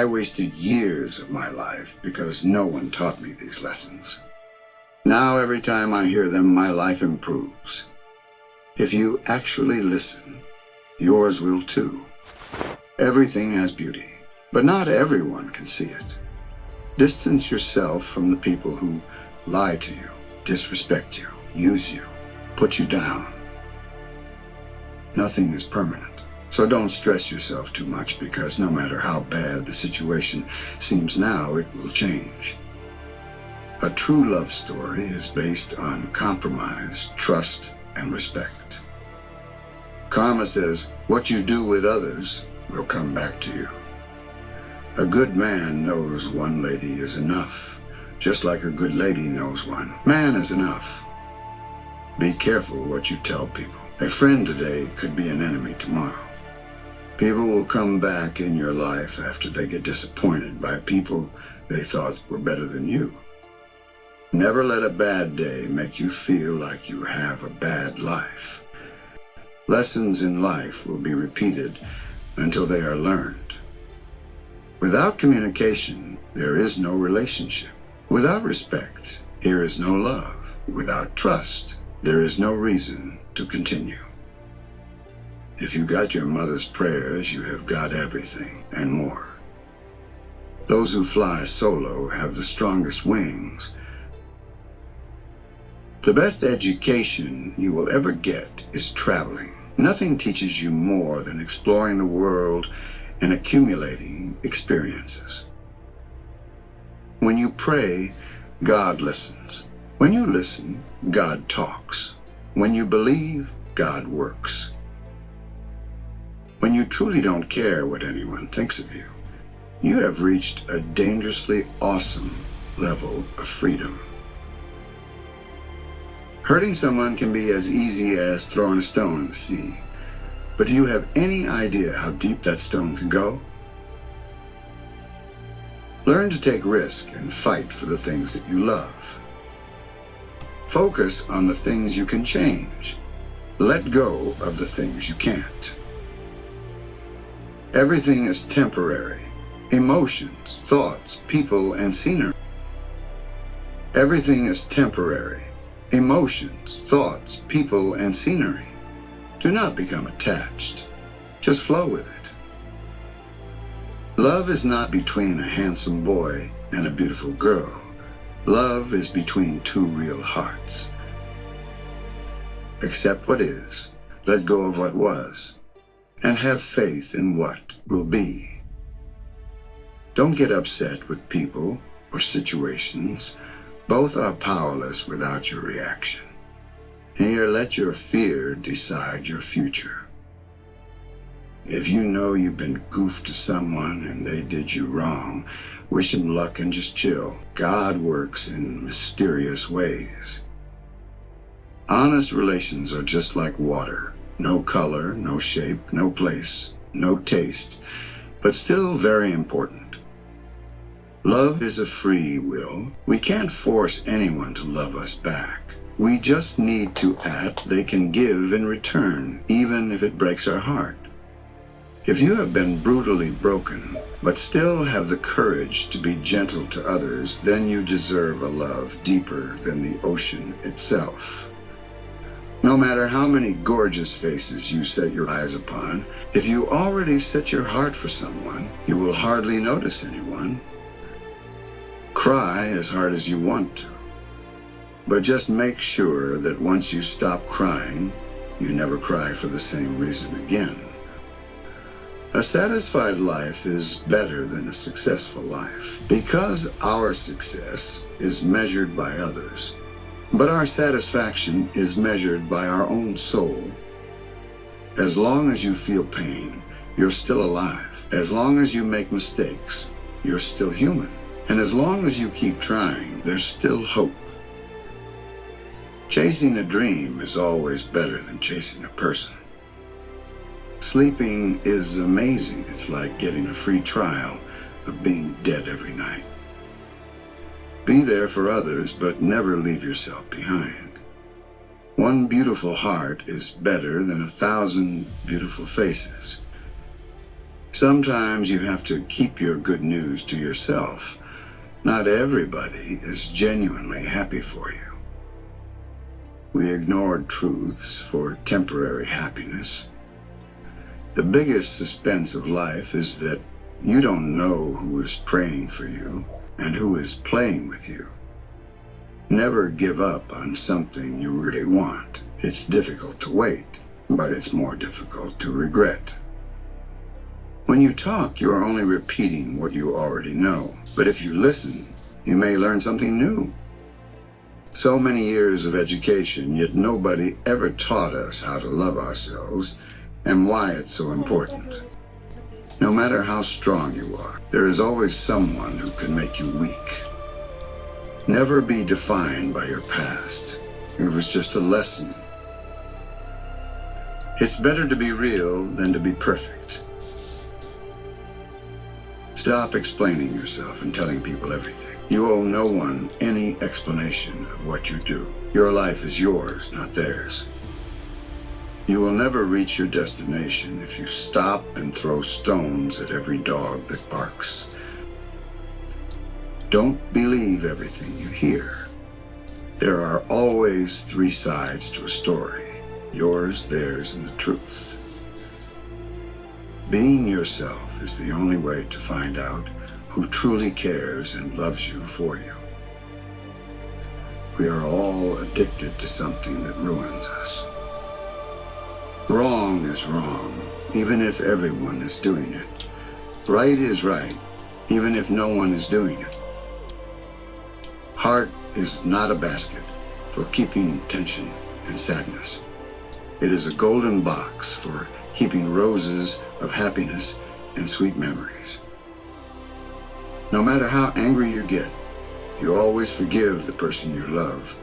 I wasted years of my life because no one taught me these lessons. Now every time I hear them, my life improves. If you actually listen, yours will too. Everything has beauty, but not everyone can see it. Distance yourself from the people who lie to you, disrespect you, use you, put you down. Nothing is permanent, so don't stress yourself too much because no matter how bad the situation seems now, it will change. A true love story is based on compromise, trust, and respect. Karma says, what you do with others will come back to you. A good man knows one lady is enough, just like a good lady knows one man is enough. Be careful what you tell people. A friend today could be an enemy tomorrow. People will come back in your life after they get disappointed by people they thought were better than you. Never let a bad day make you feel like you have a bad life. Lessons in life will be repeated until they are learned. Without communication, there is no relationship. Without respect, there is no love. Without trust, there is no reason to continue. If you got your mother's prayers, you have got everything and more. Those who fly solo have the strongest wings. The best education you will ever get is traveling. Nothing teaches you more than exploring the world and accumulating experiences. When you pray, God listens. When you listen, God talks. When you believe, God works. When you truly don't care what anyone thinks of you, you have reached a dangerously awesome level of freedom. Hurting someone can be as easy as throwing a stone in the sea. But do you have any idea how deep that stone can go? Learn to take risk and fight for the things that you love. Focus on the things you can change. Let go of the things you can't. Everything is temporary. Emotions, thoughts, people, and scenery. Everything is temporary. Emotions, thoughts, people, and scenery. Do not become attached. Just flow with it. Love is not between a handsome boy and a beautiful girl. Love is between two real hearts. Accept what is, let go of what was, and have faith in what will be. Don't get upset with people or situations. Both are powerless without your reaction. Here, let your fear decide your future. If you know you've been goofed to someone and they did you wrong, wish them luck and just chill. God works in mysterious ways. Honest relations are just like water. No color, no shape, no place, no taste, but still very important. Love is a free will. We can't force anyone to love us back. We just need to act they can give in return, even if it breaks our heart. If you have been brutally broken, but still have the courage to be gentle to others, then you deserve a love deeper than the ocean itself. No matter how many gorgeous faces you set your eyes upon, if you already set your heart for someone, you will hardly notice anyone. Cry as hard as you want to, but just make sure that once you stop crying, you never cry for the same reason again. A satisfied life is better than a successful life because our success is measured by others, but our satisfaction is measured by our own soul. As long as you feel pain, you're still alive. As long as you make mistakes, you're still human. And as long as you keep trying, there's still hope. Chasing a dream is always better than chasing a person. Sleeping is amazing. It's like getting a free trial of being dead every night. Be there for others, but never leave yourself behind. One beautiful heart is better than 1,000 beautiful faces. Sometimes you have to keep your good news to yourself. Not everybody is genuinely happy for you. We ignored truths for temporary happiness. The biggest suspense of life is that you don't know who is praying for you and who is playing with you. Never give up on something you really want. It's difficult to wait, but it's more difficult to regret. When you talk, you are only repeating what you already know. But if you listen, you may learn something new. So many years of education, yet nobody ever taught us how to love ourselves and why it's so important. No matter how strong you are, there is always someone who can make you weak. Never be defined by your past. It was just a lesson. It's better to be real than to be perfect. Stop explaining yourself and telling people everything. You owe no one any explanation of what you do. Your life is yours, not theirs. You will never reach your destination if you stop and throw stones at every dog that barks. Don't believe everything you hear. There are always three sides to a story: yours, theirs, and the truth. Being yourself is the only way to find out who truly cares and loves you for you. We are all addicted to something that ruins us. Wrong is wrong, even if everyone is doing it. Right is right, even if no one is doing it. Heart is not a basket for keeping tension and sadness. It is a golden box for keeping roses of happiness and sweet memories. No matter how angry you get, you always forgive the person you love.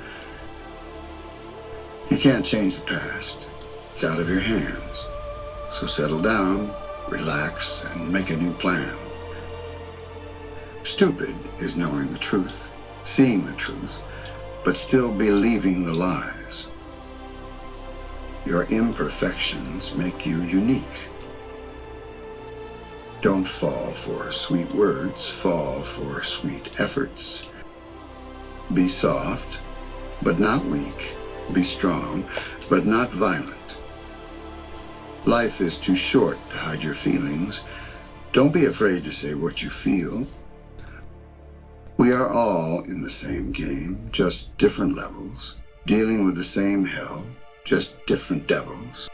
You can't change the past. It's out of your hands. So settle down, relax, and make a new plan. Stupid is knowing the truth, seeing the truth, but still believing the lies. Your imperfections make you unique. Don't fall for sweet words, fall for sweet efforts. Be soft, but not weak. Be strong, but not violent. Life is too short to hide your feelings. Don't be afraid to say what you feel. We are all in the same game, just different levels, dealing with the same hell, just different devils.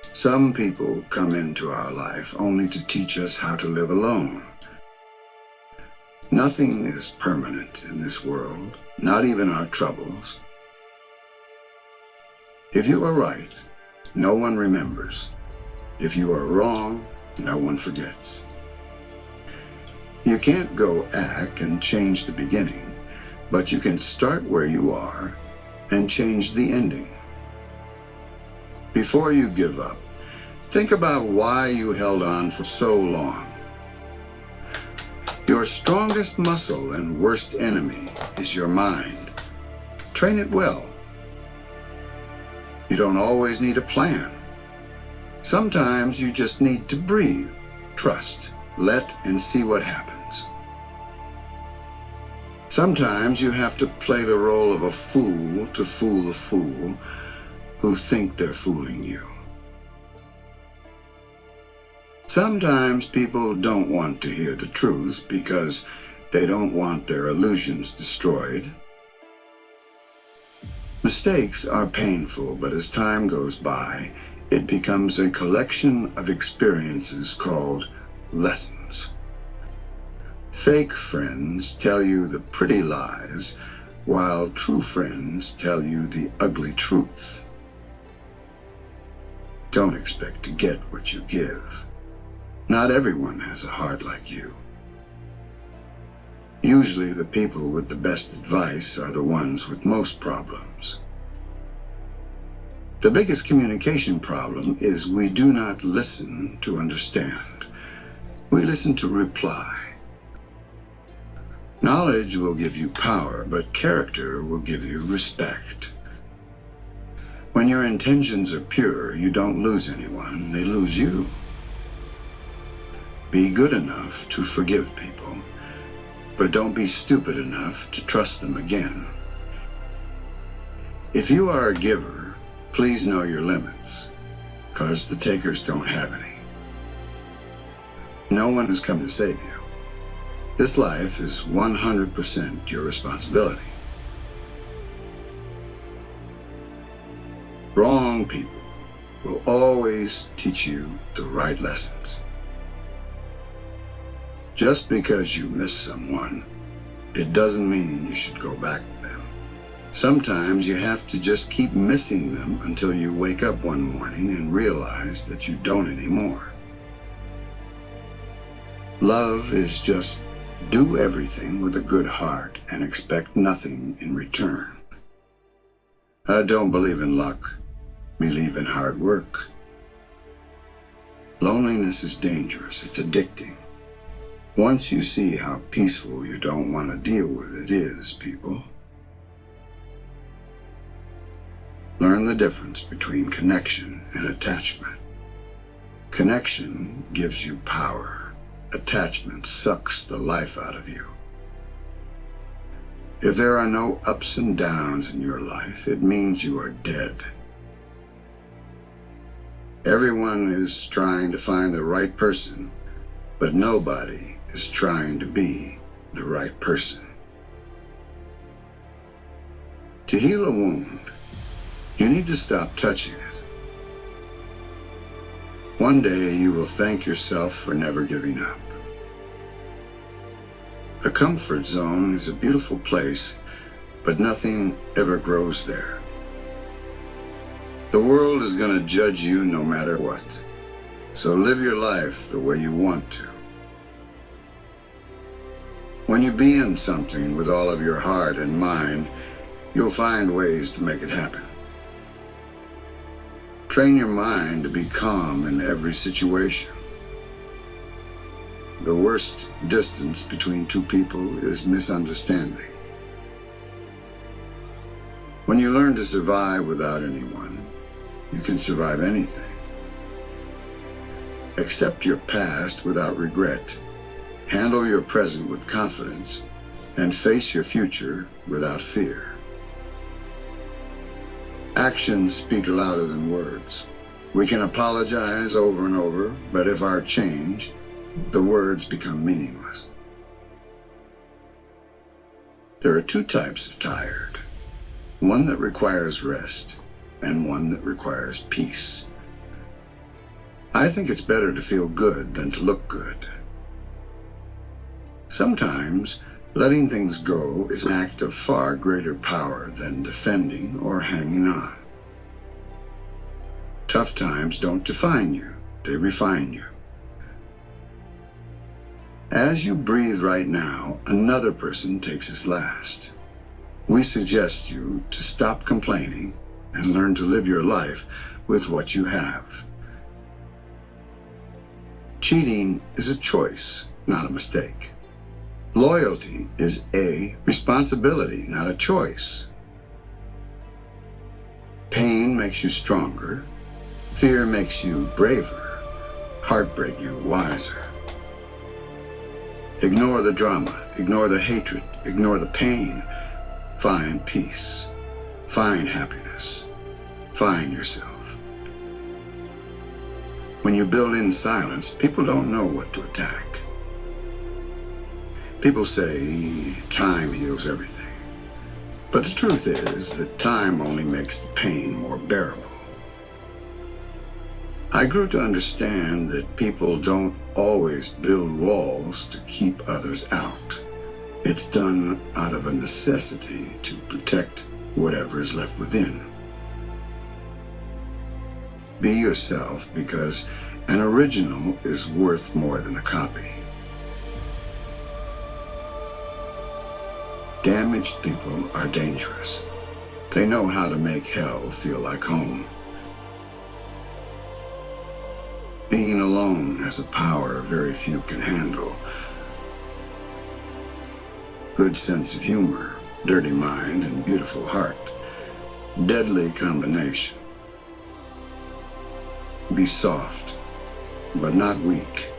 Some people come into our life only to teach us how to live alone. Nothing is permanent in this world, not even our troubles. If you are right, no one remembers. If you are wrong, no one forgets. You can't go back and change the beginning, but you can start where you are and change the ending. Before you give up, think about why you held on for so long. Your strongest muscle and worst enemy is your mind. Train it well. You don't always need a plan. Sometimes you just need to breathe, trust, let and see what happens. Sometimes you have to play the role of a fool to fool the fool who think they're fooling you. Sometimes people don't want to hear the truth because they don't want their illusions destroyed. Mistakes are painful, but as time goes by, it becomes a collection of experiences called lessons. Fake friends tell you the pretty lies, while true friends tell you the ugly truth. Don't expect to get what you give. Not everyone has a heart like you. Usually the people with the best advice are the ones with most problems. The biggest communication problem is we do not listen to understand. We listen to reply. Knowledge will give you power, but character will give you respect. When your intentions are pure, you don't lose anyone, they lose you. Be good enough to forgive people, but don't be stupid enough to trust them again. If you are a giver, please know your limits, because the takers don't have any. No one has come to save you. This life is 100% your responsibility. Wrong people will always teach you the right lessons. Just because you miss someone, it doesn't mean you should go back to them. Sometimes you have to just keep missing them until you wake up one morning and realize that you don't anymore. Love is just do everything with a good heart and expect nothing in return. I don't believe in luck. Believe in hard work. Loneliness is dangerous. It's addicting. Once you see how peaceful you don't want to deal with it is, people. Learn the difference between connection and attachment. Connection gives you power. Attachment sucks the life out of you. If there are no ups and downs in your life, it means you are dead. Everyone is trying to find the right person, but nobody is trying to be the right person. To heal a wound, you need to stop touching it. One day you will thank yourself for never giving up. A comfort zone is a beautiful place, but nothing ever grows there. The world is going to judge you no matter what. So live your life the way you want to. When you be in something with all of your heart and mind, you'll find ways to make it happen. Train your mind to be calm in every situation. The worst distance between two people is misunderstanding. When you learn to survive without anyone, you can survive anything. Accept your past without regret. Handle your present with confidence, and face your future without fear. Actions speak louder than words. We can apologize over and over, but if our change, the words become meaningless. There are two types of tired. One that requires rest, and one that requires peace. I think it's better to feel good than to look good. Sometimes, letting things go is an act of far greater power than defending or hanging on. Tough times don't define you, they refine you. As you breathe right now, another person takes his last. We suggest you to stop complaining and learn to live your life with what you have. Cheating is a choice, not a mistake. Loyalty is a responsibility, not a choice. Pain makes you stronger. Fear makes you braver. Heartbreak you wiser. Ignore the drama. Ignore the hatred. Ignore the pain. Find peace. Find happiness. Find yourself. When you build in silence, people don't know what to attack. People say time heals everything. But the truth is that time only makes the pain more bearable. I grew to understand that people don't always build walls to keep others out. It's done out of a necessity to protect whatever is left within. Be yourself, because an original is worth more than a copy. Damaged people are dangerous. They know how to make hell feel like home. Being alone has a power very few can handle. Good sense of humor, dirty mind, and beautiful heart. Deadly combination. Be soft, but not weak.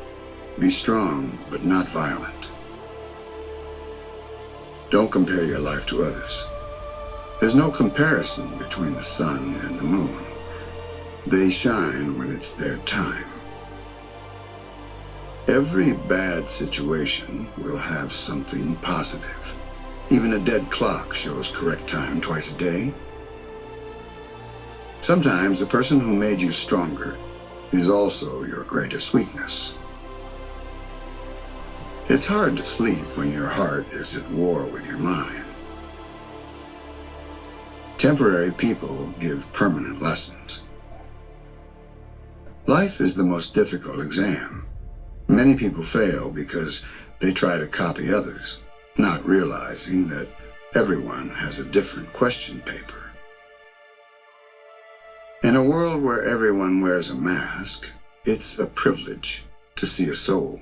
Be strong, but not violent. Don't compare your life to others. There's no comparison between the sun and the moon. They shine when it's their time. Every bad situation will have something positive. Even a dead clock shows correct time twice a day. Sometimes the person who made you stronger is also your greatest weakness. It's hard to sleep when your heart is at war with your mind. Temporary people give permanent lessons. Life is the most difficult exam. Many people fail because they try to copy others, not realizing that everyone has a different question paper. In a world where everyone wears a mask, it's a privilege to see a soul.